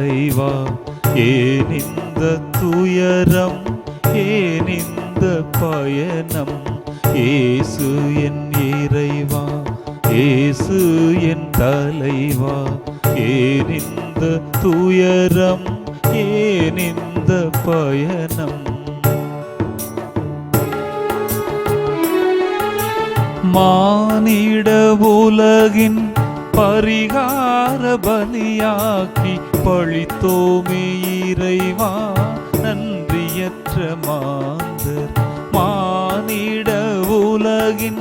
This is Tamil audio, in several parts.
தலைவா, ஏன் இந்த துயரம், ஏன் இந்த பயணம்? இயேசு என் இறைவா, இயேசு என் தலைவா, ஏன் இந்த துயரம், ஏன் இந்த பயணம்? மானிட உலகின் பரிகார பலியாக்கி பழித்தோமே இறைவா நன்றியற்ற மாந்தர். மானிட உலகின்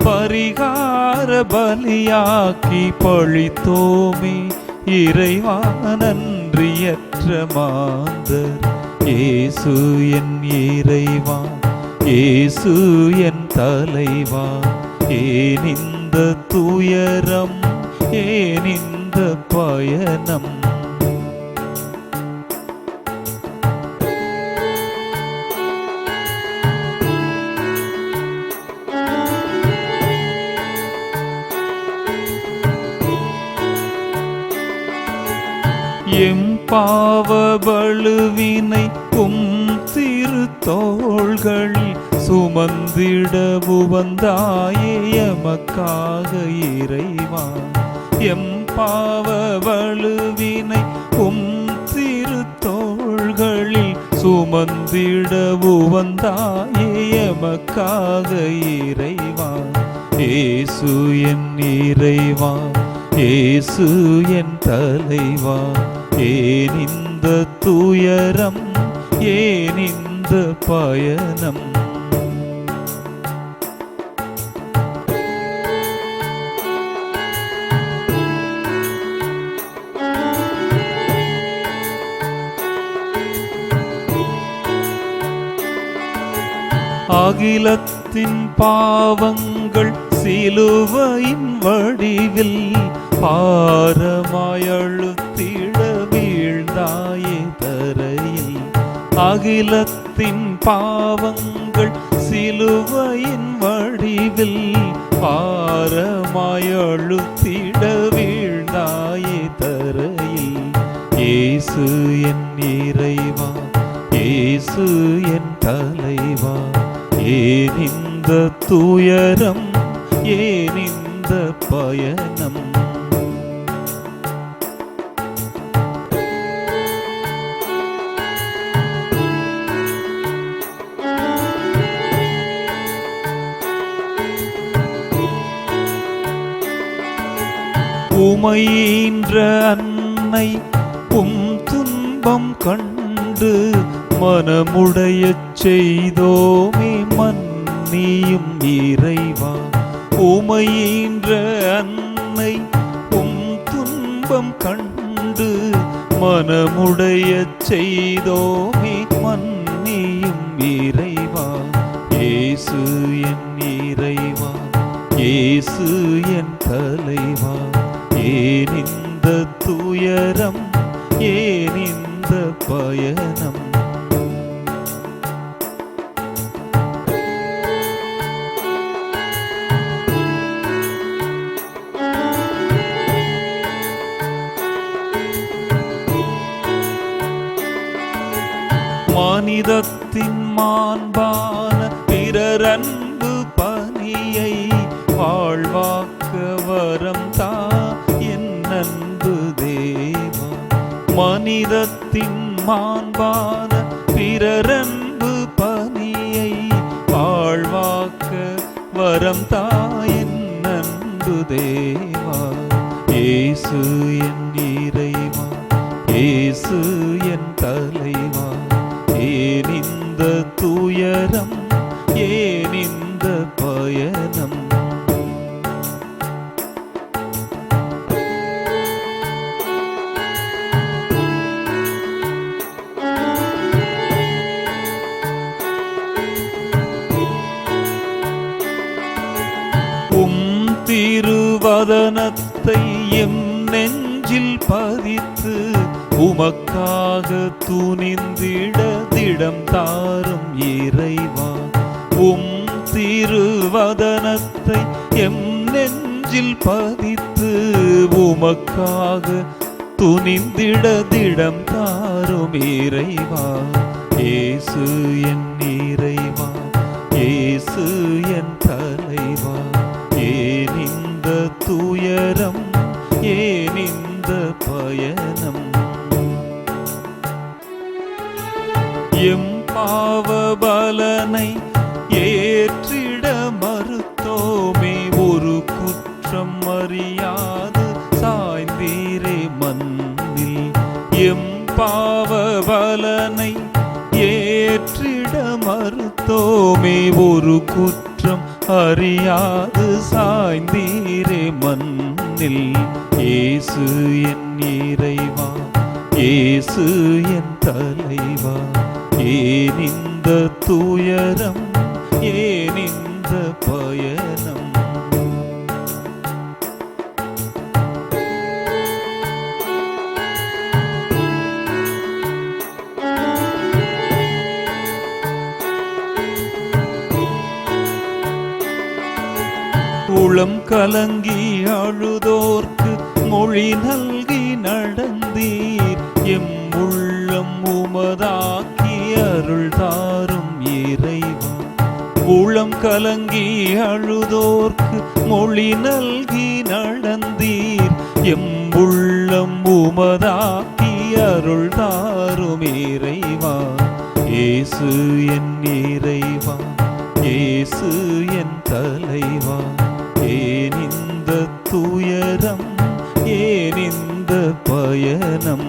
பரிகார பலியாக்கி பழித்தோமே இறைவா நன்றியற்ற மாந்தர். இயேசு என் இறைவா, இயேசு என் தலைவா, ஏன் இந்த துயரம், ஏன் இந்த பயணம்? எம் பாவ பழுவினை திருத்தோள்களில் சுமந்திட உவந்தாயே எமக்காக இறைவா. எம் பாவ பழுவினை திருத்தோள்களில் சுமந்திட உவந்தாயே எமக்காக இறைவா. இயேசு என் இறைவா, இயேசு என் தலைவா, ஏன் இந்த துயரம், ஏன் இந்த பயணம்? அகிலத்தின் பாவங்கள் சிலுவையின் வடிவில் பாரமாய் அழுத்திட வீழ்ந்தாயே தரையில். அகிலத்தின் பாவங்கள் சிலுவையின் வடிவில் பாரமாய் அழுத்திட வீழ்ந்தாயே தரையில். இயேசு என் இறைவா, இயேசு என் தலைவா, ஏன் இந்த துயரம், ஏன் இந்த பயணம்? உமையின்ற அன்னை துன்பம் கண்டு மனமுடைய செய்தோமே மன்னியும் இறைவா. உமையின்ற அன்னை துன்பம் கண்டு மனமுடைய செய்தோமே மன்னியும் இறைவா. இயேசு என் இறைவா, இயேசு என் தலைவா, ஏன் இந்த துயரம், ஏன் இந்த பயணம்? மனிதத்தின் மாண்பான பிறரன்பு பணியை வாழ்வாக்க வரம் தா என் அன்பு தேவா. மனிதத்தின் மாண்பான பிறரன்பு பணியை வாழ்வாக்க வரம் தா என் அன்பு தேவா. இயேசு என் இறைவா, இயேசு என் தலைவா, ஏன் இந்த துயரம், ஏன் இந்த பயணம்? திருவதனத்தை எம் நெஞ்சில் பதித்து உமக்காக துணிந்திட திடம் தாரும் இறைவா. திருவதனத்தை எம் நெஞ்சில் பதித்து உமக்காக துணிந்திட திடம் தாரும் இறைவா. இயேசு என் இறைவா, இயேசு என் தலைவா, ஏன் இந்த துயரம், ஏன் இந்த பயணம்? எம் பாவ பலனை ஏற்றிட மறுத்தோமே, ஒரு குற்றம் அறியாது சாய்ந்தீரே மண்ணில். எம் பாவ பலனை ஏற்றிட மறுத்தோமே, ஒரு குற்றம் அறியாது சாய்ந்தீரே மண்ணில். இயேசு என் இறைவா, இயேசு என் தலைவா, ஏன் இந்த துயரம், ஏன் இந்த பயணம்? உளம் கலங்கி அழுதோர்க்கு மொழி நல்கி நடந்தீர், எம் உள்ளம் உமதாக்கி அருள் தாரும் இறைவா. உளம் கலங்கி அழுதோர்க்கு மொழி நல்கி நடந்தீர், எம் உள்ளம் உமதாக்கி அருள் தாரும் இறைவா. இயேசு என் இறைவா, இயேசு என் தலைவா, ஏன் இந்த துயரம், ஏன் இந்த பயணம்?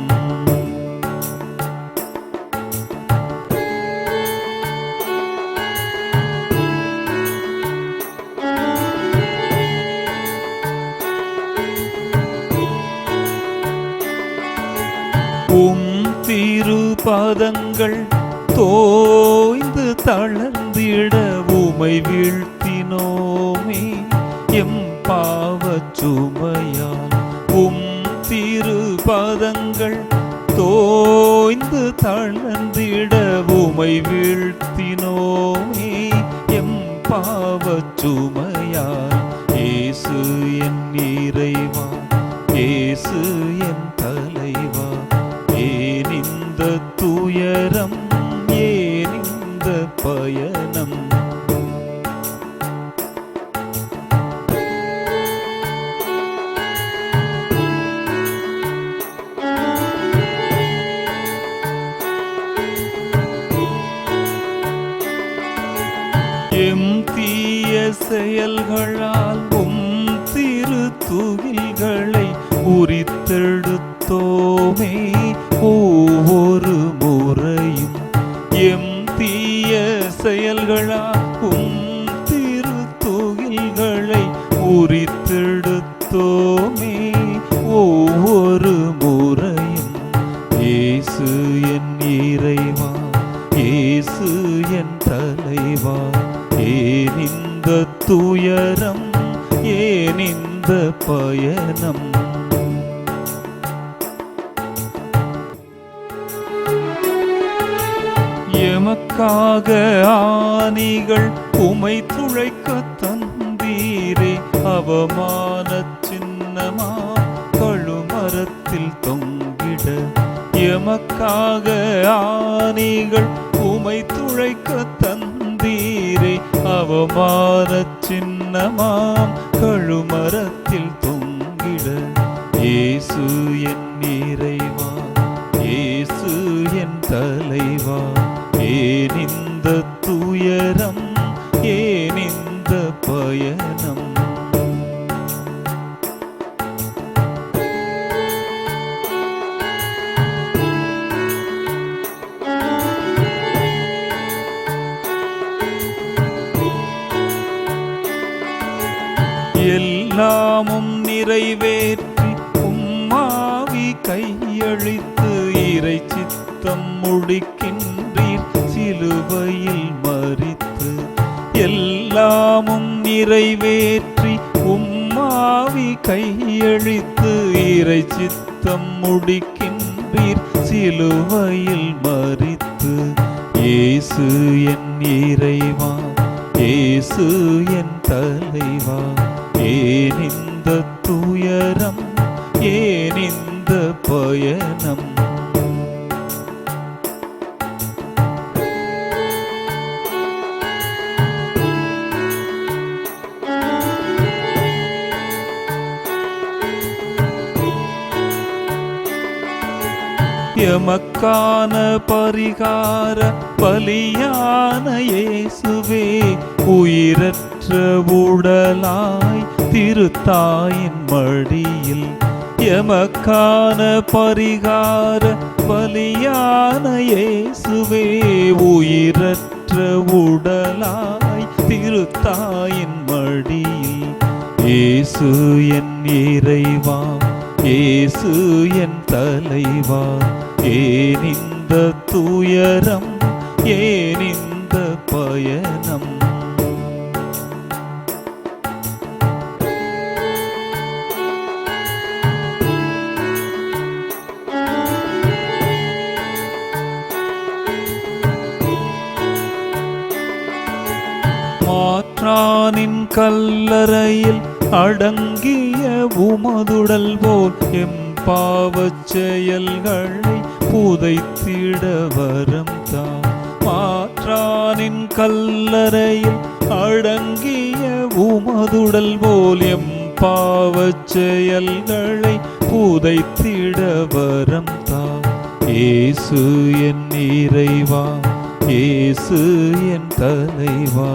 திருப்பாதங்கள் தோய்ந்து தளர்ந்திட உமை வீழ்த்தினோமே, எம் பாவச் சுமையால். திருப்பாதங்கள் தோய்ந்து தளர்ந்திட உமை வீழ்த்தினோமே, எம் பாவச் சுமையால். இயேசு என் இறைவா, இயேசு என் தலைவா, ஏன் இந்த துயரம், ஏன் இந்த பயணம்? எம் தீய செயல்களால் திரு துகில்களை உரித்தெடுத்தோமே, ஒவ்வொரு முறையும் எம் தீய செயல்களால் திரு துகில்களை உரித்தெடுத்தோமே, ஒவ்வொரு முறையும். இயேசு என் இறைவா, இயேசு என் தலைவா, ஏன் இந்த துயரம், ஏன் இந்த பயணம்? எமக்காக ஆணிகள் உமை துளைக்க தந்தீரே, அவமான சின்னமா கழுமரத்தில் தொங்கிட. எமக்காக ஆணிகள் உமை துளைக்க தந்தீரே, அவமான சின்னமாம் கழுமரத்தில் தொங்கிட. இயேசு என் இறைவா, இயேசு என் தலைவா, ஏன் இந்த துயரம், ஏன் இந்த பயணம்? எல்லாமும் நிறைவேற்றி உம்மாவி கையளித்து இறை சித்தம் முடிக்கின்றீர் சிலுவையில் மரித்து. எல்லாமும் நிறைவேற்றி உம்மாவி கையளித்து இறை சித்தம் முடிக்கின்றீர் சிலுவையில் மரித்து. இயேசு என் இறைவா, இயேசு என் தலைவா, ஏன் இந்த துயரம், ஏன் இந்த பயணம். எமக்கான பரிகார பலியான இயேசுவே, உயிரற்ற உடலாய் திருத்தாயின் மடியில். எமக்கான பரிகார பலியான இயேசுவே, உயிரற்ற உடலாய் திருத்தாயின் மடியில். இயேசு என் இறைவா, இயேசு என் தலைவா, ஏன் இந்த துயரம், ஏன் இந்த பயணம். மாற்றானின் கல்லறையில் அடங்கிய உமதுடல் போல் எம் பாவச் செயல்களை புதைத்திட வரம் தான். மாற்றானின் கல்லறையில் அடங்கிய உமதுடல் போல் எம் பாவச் செயல்களை புதைத்திட வரம் தான். இயேசு என் இறைவா, இயேசு என் தலைவா,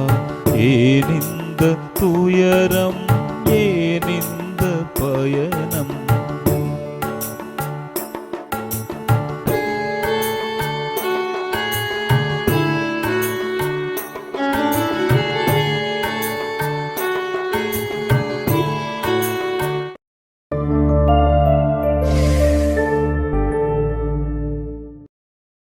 ஏன் இந்த துயரம், ஏன் இந்த பயணம்.